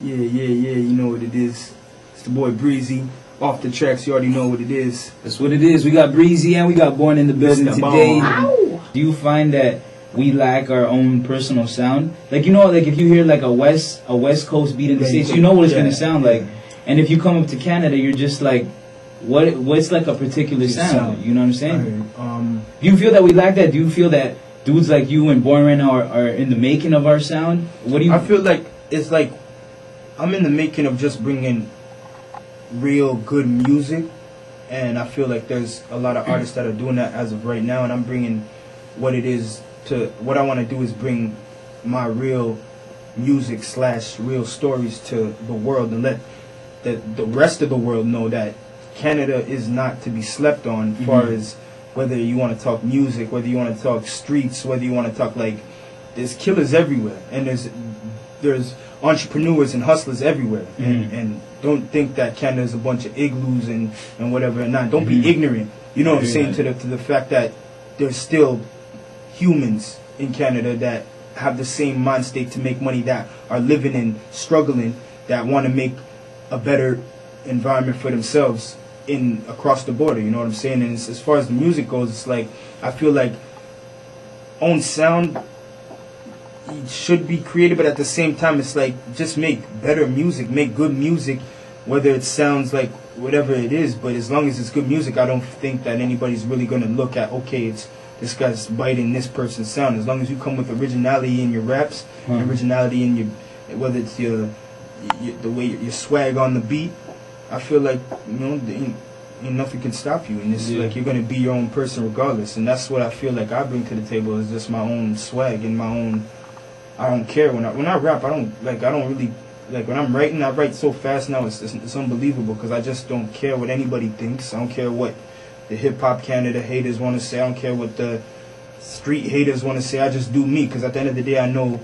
Yeah, you know what it is. It's the boy Breezy. Off the tracks, you already know what it is. That's what it is. We got Breezy and we got Born in the building today. Do you find that we lack our own personal sound? Like, you know, like if you hear like a West Coast beat in the States, you know what it's gonna sound like. And if you come up to Canada, you're just like, what's like a particular sound? You know what I'm saying? Do you feel that we lack that? Do you feel that dudes like you and Born right now are in the making of our sound? What do you? I feel like it's like I'm in the making of just bringing real good music, and I feel like there's a lot of artists that are doing that as of right now, and I'm bringing what I want to do is bring my real music / real stories to the world, and let the rest of the world know that Canada is not to be slept on, as far as whether you want to talk music, whether you want to talk streets, whether you want to talk, like, there's killers everywhere, and there's entrepreneurs and hustlers everywhere, and don't think that Canada is a bunch of igloos and whatever, and not. Don't be ignorant. You know what I'm saying, to the fact that there's still humans in Canada that have the same mind state to make money, that are living and struggling, that want to make a better environment for themselves across the border. You know what I'm saying? And as far as the music goes, it's like I feel like own sound should be created, but at the same time, it's like just make better music, make good music, whether it sounds like whatever it is. But as long as it's good music, I don't think that anybody's really gonna look at, okay, it's this guy's biting this person's sound. As long as you come with originality in your raps, originality in your, whether it's the way your swag on the beat, I feel like, you know, ain't nothing can stop you, and it's like you're gonna be your own person regardless. And that's what I feel like I bring to the table, is just my own swag and my own. I don't care when I rap. I don't really like when I'm writing. I write so fast now. It's unbelievable, because I just don't care what anybody thinks. I don't care what the hip hop Canada haters want to say. I don't care what the street haters want to say. I just do me, because at the end of the day, I know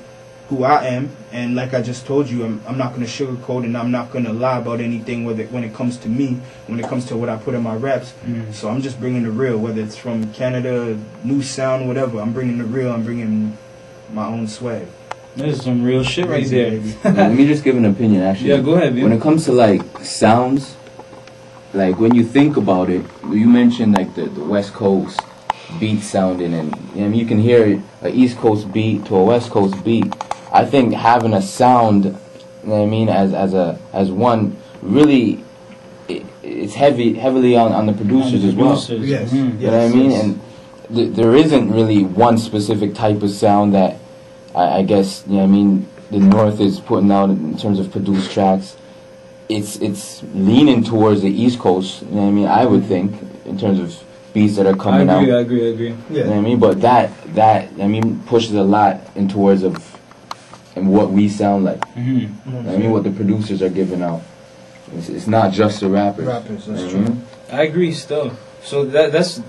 who I am, and like I just told you, I'm not going to sugarcoat, and I'm not going to lie about anything when it comes to me, when it comes to what I put in my raps. So I'm just bringing the real, whether it's from Canada, new sound, whatever. I'm bringing the real. I'm bringing my own swag. There's some real shit right there. Let me just give an opinion, actually. Yeah, go ahead, man. When it comes to, like, sounds, like, when you think about it, you mentioned, like, the West Coast beat sounding, and you know, you can hear an East Coast beat to a West Coast beat. I think having a sound, you know what I mean, as one, really, it's heavily on the producers as well. Yes. You know what I mean? And there isn't really one specific type of sound that I guess, you know what I mean, the North is putting out in terms of produced tracks. It's leaning towards the East Coast, you know what I mean, I would think, in terms of beats that are coming out. I agree. Yeah. You know what I mean? But that I mean, pushes a lot in towards of and what we sound like. You know what I mean? What the producers are giving out. It's not just the rappers. That's true. I agree still. So that's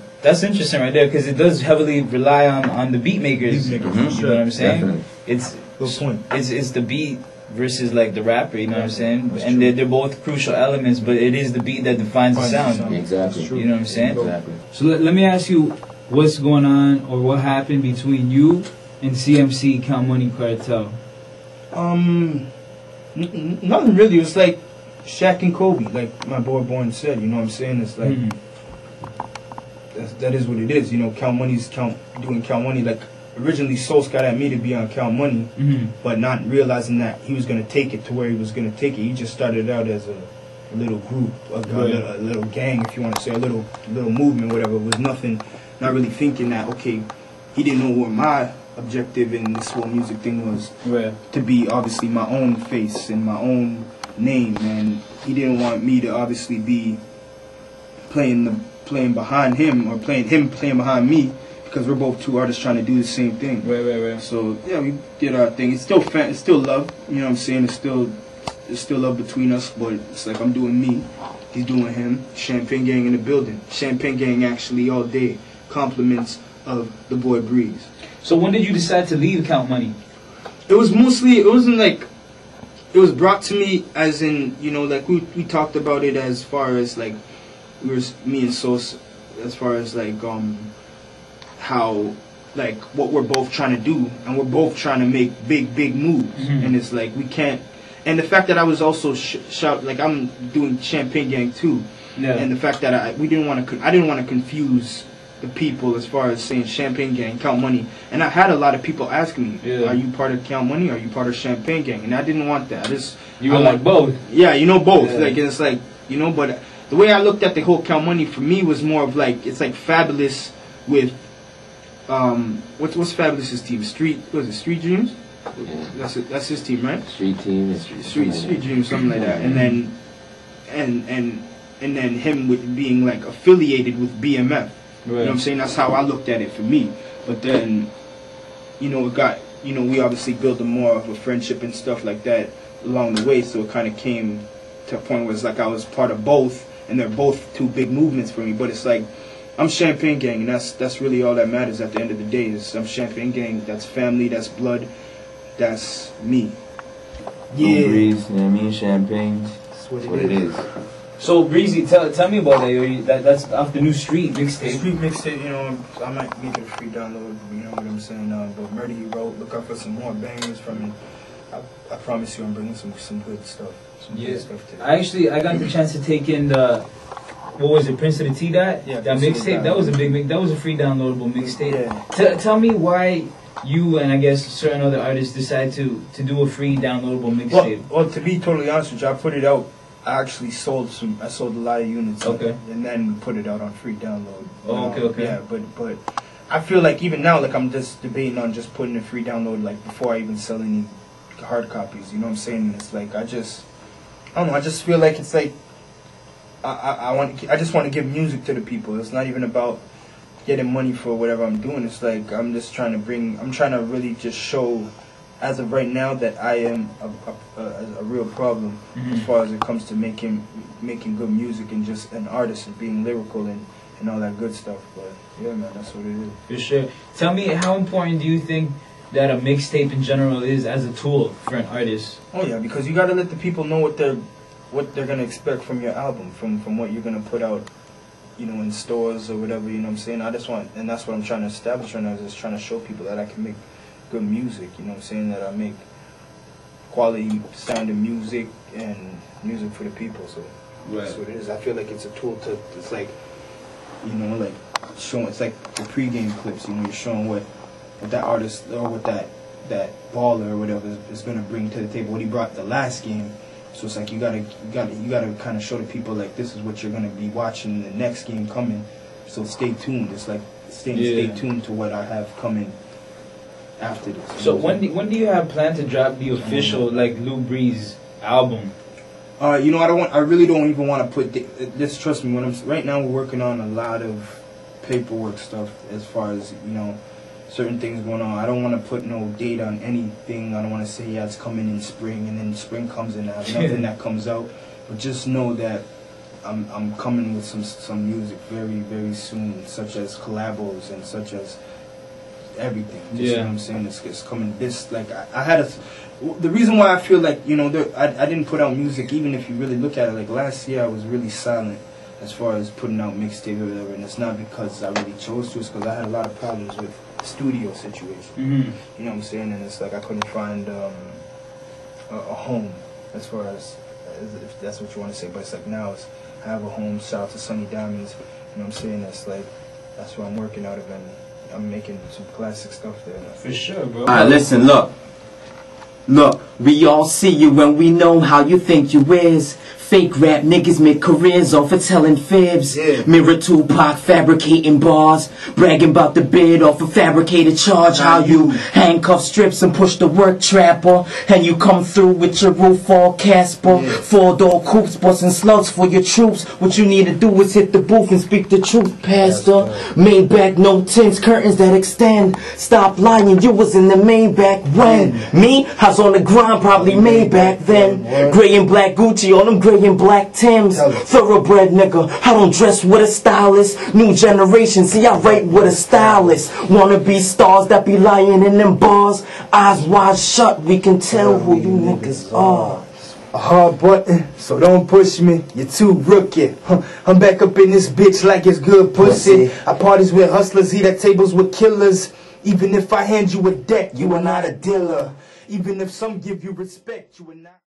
interesting right there, because it does heavily rely on the beat makers. You know what I'm saying? Definitely. Good point. It's the beat versus like the rapper. You know what I'm saying? And they're both crucial elements, but it is the beat that defines the sound. Exactly. You know what I'm saying? Exactly. So let me ask you, what's going on, or what happened between you and CMC Count Money Cartel? Nothing really. It was like Shaq and Kobe, like my boy Born said. You know what I'm saying? It's like that is what it is. You know, Count Money's doing Count Money. Like originally, Soul's got at me to be on Count Money, but not realizing that he was gonna take it to where he was gonna take it. He just started out as a little group, a little gang, if you want to say, a little movement, whatever. It was nothing. Not really thinking that, okay, he didn't know what my objective in this whole music thing was, to be obviously my own face and my own name, and he didn't want me to obviously be playing behind him, or playing behind me, because we're both two artists trying to do the same thing. So yeah, we did our thing. It's still love, you know what I'm saying? There's still love between us, but it's like I'm doing me, he's doing him. Champaigne Gang in the building. Champaigne Gang actually all day. Compliments of the boy Breeze. So when did you decide to leave Count Money? It was brought to me as in, you know, like we talked about it as far as like, me and Sos, as far as like, how, like, what we're both trying to do, and we're both trying to make big moves, and it's like we can't, and the fact that I was also shout like I'm doing Champaigne Gang too, and the fact that I didn't want to confuse the people as far as saying Champaigne Gang, Count Money, and I had a lot of people asking me, "Are you part of Count Money? Are you part of Champaigne Gang?" And I didn't want that. You were like both. Yeah, both. Yeah. Like it's like but the way I looked at the whole Count Money for me was more of like it's like Fabulous with what's Fabulous's team? Street Dreams? Yeah. That's his team, right? Street Team. Street Dreams, something like that. And then and then him with being like affiliated with BMF. You know what I'm saying? That's how I looked at it for me. But then, it got, we obviously built more of a friendship and stuff like that along the way. So it kind of came to a point where it's like I was part of both, and they're both two big movements for me. But it's like, I'm Champaigne Gang, and that's really all that matters at the end of the day. Is I'm Champaigne Gang. That's family, that's blood, that's me. Luu Breeze, you know what I mean? Champagne. That's what it is. So Breezy, tell me about that. That's off the new Street mixtape. Street mixtape, I might make it a free download. You know what I'm saying? But Murder he wrote. Look out for some more bangers from him. I promise you, I'm bringing some good stuff. Good stuff today. I got the chance to take in the what was it, Prince of the T-Dot? Yeah, that mixtape. That was a big that was a free downloadable mixtape. Yeah. Tell me why you and I guess certain other artists decide to do a free downloadable mixtape. Well, to be totally honest with you, I put it out. I actually sold a lot of units. Okay. And then put it out on free download. Oh, okay. Yeah, but I feel like even now, like I'm just debating on just putting a free download, like before I even sell any hard copies. You know what I'm saying? It's like I don't know. I just feel like it's like I just want to give music to the people. It's not even about getting money for whatever I'm doing. It's like I'm trying to really just show, as of right now, that I am a real problem as far as it comes to making good music and just an artist and being lyrical and all that good stuff. But yeah, man, that's what it is. For sure. Tell me, how important do you think that a mixtape in general is as a tool for an artist? Oh yeah, because you gotta let the people know what they're gonna expect from your album, from what you're gonna put out, in stores or whatever. You know what I'm saying? And that's what I'm trying to establish right now. Is just trying to show people that I can make good music, you know what I'm saying, that I make quality sounding music and music for the people. So that's what it is. I feel like it's a tool it's like, like showing, it's like the pregame clips, you're showing what that artist or what that baller or whatever is gonna bring to the table, what he brought the last game. So it's like you gotta kind of show the people like this is what you're gonna be watching in the next game coming. So stay tuned. It's like stay tuned to what I have coming after this. So when do you have planned to drop the official Luu Breeze album? I really don't even want to put this. Trust me, right now we're working on a lot of paperwork stuff as far as certain things going on. I don't want to put no date on anything. I don't want to say it's coming in spring, and then spring comes in and I have nothing that comes out. But just know that I'm coming with some music very, very soon, such as collabos and such as everything. You know what I'm saying? It's coming. The reason why I feel like I didn't put out music, even if you really look at it, like last year I was really silent as far as putting out mixtape or whatever, and it's not because I really chose to. It's because I had a lot of problems with studio situation. You know what I'm saying? And it's like I couldn't find a home, as far as if that's what you want to say. But it's like now I have a home. Shout out to Sunny Diamonds. You know what I'm saying? It's like that's what I'm working out of, and I'm making some classic stuff there. For sure, bro. Alright, listen, look, we all see you and we know how you think you is. Fake rap niggas make careers off of telling fibs. Mirror Tupac fabricating bars, bragging about the bid off a fabricated charge. How you handcuff strips and push the work trapper, and you come through with your roof all Casper. 4-door coupes busting slugs for your troops. What you need to do is hit the booth and speak the truth, Pastor. Maybach, no tints, curtains that extend. Stop lying, you was in the Maybach when? Me? I was on the grind, probably Maybach then. Gray and black Gucci on them gray and black Timbs. Thoroughbred nigga, I don't dress with a stylist. New generation, see I write with a stylist. Wanna be stars that be lying in them bars. Eyes wide shut, we can tell who you niggas are. A hard button, so don't push me, you're too rookie. I'm back up in this bitch like it's good pussy. I parties with hustlers, eat at tables with killers. Even if I hand you a deck, you are not a dealer. Even if some give you respect, you are not.